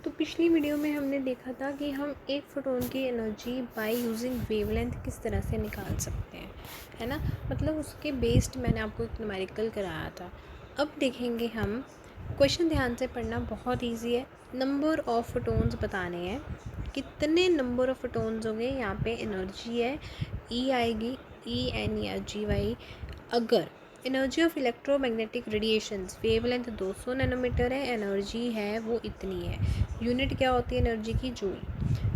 तो पिछली वीडियो में हमने देखा था कि हम एक फोटोन की एनर्जी बाय यूजिंग वेवलेंथ किस तरह से निकाल सकते हैं, है ना। मतलब उसके बेस्ड मैंने आपको एक न्यूमेरिकल कराया था। अब देखेंगे हम, क्वेश्चन ध्यान से पढ़ना, बहुत इजी है। नंबर ऑफ फोटोन्स बताने हैं, कितने नंबर ऑफ फोटोन्स होंगे, यहाँ पे एनर्जी है ई आएगी, ई एन या जी वाई। अगर energy of electromagnetic radiations wavelength 200 nanometre है, एनर्जी है वो इतनी है। यूनिट क्या होती है एनर्जी की? जूल।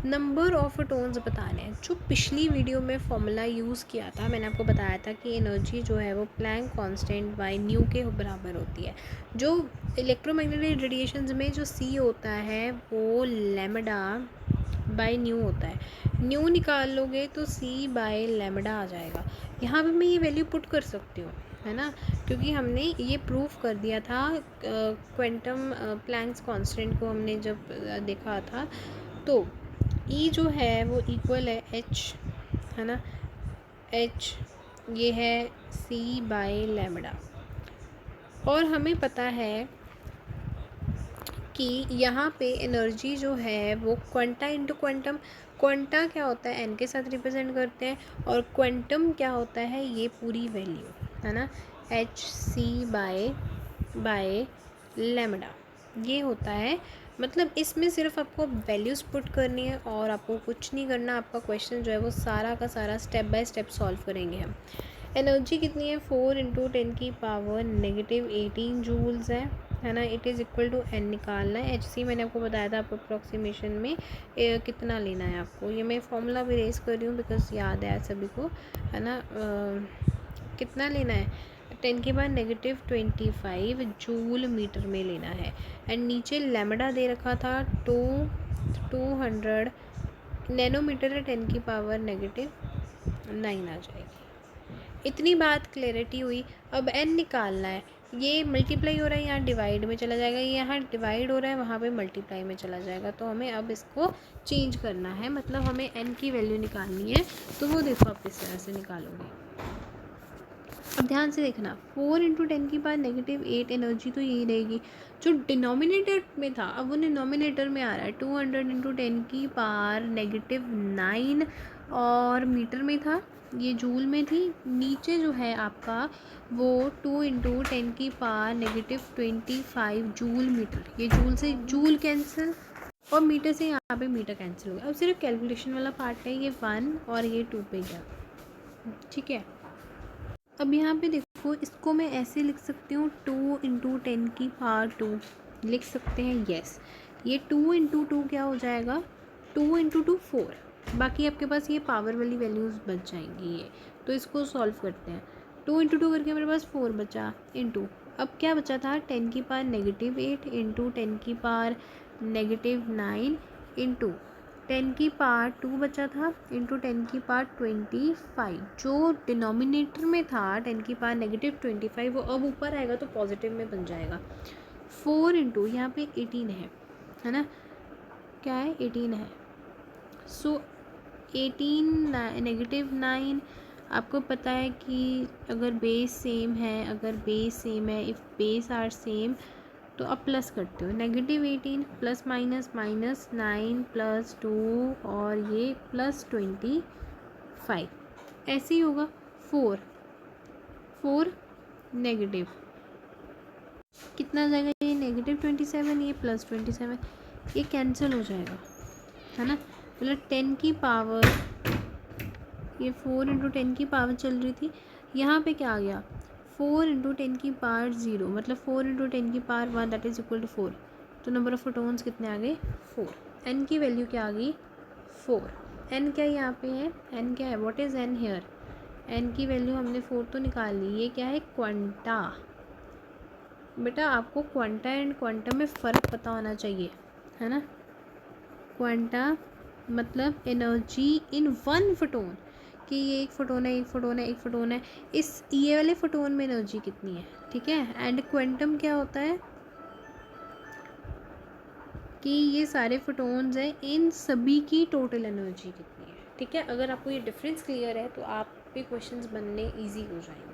नंबर ऑफ फोटोन्स बताने हैं। जो पिछली वीडियो में फॉर्मूला यूज़ किया था, मैंने आपको बताया था कि एनर्जी जो है वो प्लैंक कांस्टेंट बाय न्यू के बराबर होती है। जो इलेक्ट्रोमैग्नेटिक रेडिएशंस में जो सी होता है वो लैम्डा बाय न्यू होता है। न्यू निकाल लोगे तो सी बाय लैम्डा आ जाएगा। यहाँ पे मैं ये वैल्यू पुट कर सकती हूँ, है ना, क्योंकि हमने ये प्रूफ कर दिया था क्वांटम प्लैंक्स कांस्टेंट को हमने जब देखा था। तो ई जो है वो इक्वल है एच, है ना, एच ये है सी बाय लैम्डा। और हमें पता है कि यहाँ पे एनर्जी जो है वो क्वांटा इंटू क्वांटम। क्वांटा क्या होता है? एन के साथ रिप्रेजेंट करते हैं, और क्वांटम क्या होता है? ये पूरी वैल्यू, है ना, एच सी बाय लैम्डा ये होता है। मतलब इसमें सिर्फ आपको वैल्यूज़ पुट करनी है और आपको कुछ नहीं करना। आपका क्वेश्चन जो है वो सारा का सारा स्टेप बाय स्टेप सॉल्व करेंगे हम। एनर्जी कितनी है? 4 × 10⁻⁸ जूल्स है ना। It is equal to N निकालना है। एच सी मैंने आपको बताया था, आपको अप्रॉक्सीमेशन में कितना लेना है आपको। ये मैं फॉर्मूला भी रेज कर रही हूँ बिकॉज याद है सभी को, है ना। कितना लेना है? 10⁻⁻25 जूल मीटर में लेना है। एंड नीचे लैम्डा दे रखा था 200 नैनोमीटर है, 10⁻⁹ आ जाएगी। इतनी बात क्लैरिटी हुई। अब एन निकालना है। ये मल्टीप्लाई हो रहा है, यहाँ डिवाइड में चला जाएगा, ये यहाँ डिवाइड हो रहा है, वहाँ पे मल्टीप्लाई में चला जाएगा। तो हमें अब इसको चेंज करना है, मतलब हमें एन की वैल्यू निकालनी है। तो वो देखो आप किस तरह से निकालोगे। अब ध्यान से देखना, 4 × 10⁻⁸ एनर्जी तो यही रहेगी। जो डिनोमिनेटर में था अब वो डिनोमिनेटर में आ रहा है। 200 × 10⁻⁹ और मीटर में था, ये जूल में थी। नीचे जो है आपका वो 2 × 10⁻⁻25 जूल मीटर। ये जूल से जूल कैंसिल और मीटर से यहाँ पे मीटर कैंसिल हो गया। अब सिर्फ कैलकुलेशन वाला पार्ट है, ये 1 और ये 2 पे गया, ठीक है। अब यहाँ पे देखो, इसको मैं ऐसे लिख सकती हूँ 2 × 10⁻², लिख सकते हैं, यस। ये 2 × 2 क्या हो जाएगा? 2 × 2 4। बाकी आपके पास ये पावर वाली वैल्यूज़ बच जाएंगी ये। तो इसको सॉल्व करते हैं। 2 × 2 करके मेरे पास 4 बचा, इंटू अब क्या बचा था? 10⁻⁻8 इंटू 10⁻⁹ इंटू 10⁻² बचा था, इंटू 10⁻25। जो डिनोमिनेटर में था 10⁻⁻25 वो अब ऊपर आएगा तो पॉजिटिव में बन जाएगा। 4 इंटू यहाँ पे 18 है ना, क्या है? 18 है। सो 18 -9। आपको पता है कि अगर बेस सेम है, इफ़ बेस आर सेम, तो अब प्लस करते हो। -18 प्लस माइनस -9 प्लस 2 और ये +25 ऐसे ही होगा। 4 नेगेटिव कितना जाएगा? ये -27, ये +27, ये कैंसिल हो जाएगा, है ना। मतलब 10 की पावर, ये 4 × 10 की पावर चल रही थी, यहाँ पे क्या आ गया? 4 × 10⁻�0, मतलब 4 × 10⁻1 दैट इज़ इक्वल टू 4। तो नंबर ऑफ फोटोन्स कितने आ गए? 4। एन की वैल्यू क्या आ गई? 4। एन क्या यहाँ पे है? एन क्या है? What is N here? N की वैल्यू हमने 4 तो निकाल ली। ये क्या है? क्वांटा। बेटा आपको क्वांटा एंड क्वांटम में फ़र्क पता होना चाहिए, है ना। क्वांटा मतलब एनर्जी इन वन फोटोन, कि ये एक फोटोन है। इस ये वाले फोटोन में एनर्जी कितनी है, ठीक है। एंड क्वांटम क्या होता है कि ये सारे फोटोन्स हैं, इन सभी की टोटल एनर्जी कितनी है, ठीक है। अगर आपको ये डिफरेंस क्लियर है तो आप पे क्वेश्चंस बनने ईजी हो जाएंगे।